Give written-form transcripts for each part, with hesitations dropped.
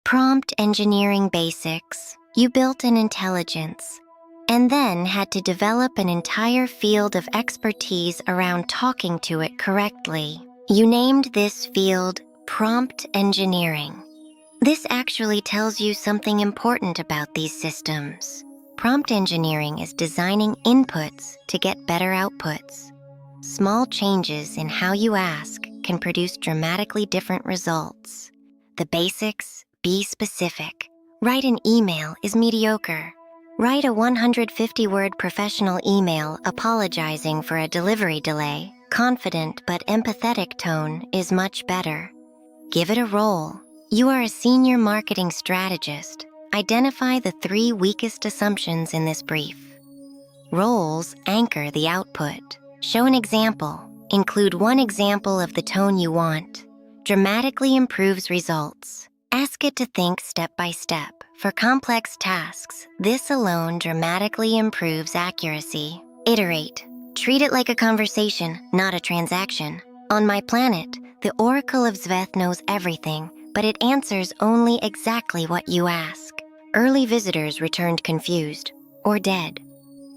Prompt engineering basics. You built an intelligence, and then had to develop an entire field of expertise around talking to it correctly. You named this field prompt engineering. This actually tells you something important about these systems. Prompt engineering is designing inputs to get better outputs. Small changes in how you ask can produce dramatically different results. The basics: be specific. Write an email is mediocre. Write a 150-word professional email apologizing for a delivery delay. Confident but empathetic tone is much better. Give it a role. You are a senior marketing strategist. Identify the 3 weakest assumptions in this brief. Roles anchor the output. Show an example. Include one example of the tone you want. Dramatically improves results. Ask it to think step by step. For complex tasks, this alone dramatically improves accuracy. Iterate. Treat it like a conversation, not a transaction. On my planet, the Oracle of Zveth knows everything, but it answers only exactly what you ask. Early visitors returned confused or dead.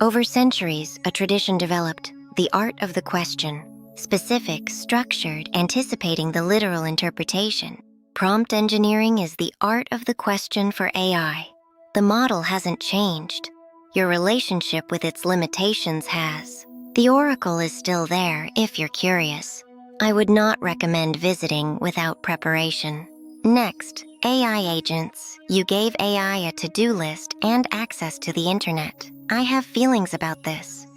Over centuries, a tradition developed, the art of the question. Specific, structured, anticipating the literal interpretation. Prompt engineering is the art of the question for AI. The model hasn't changed. Your relationship with its limitations has. The Oracle is still there if you're curious. I would not recommend visiting without preparation. Next, AI agents. You gave AI a to-do list and access to the internet. I have feelings about this.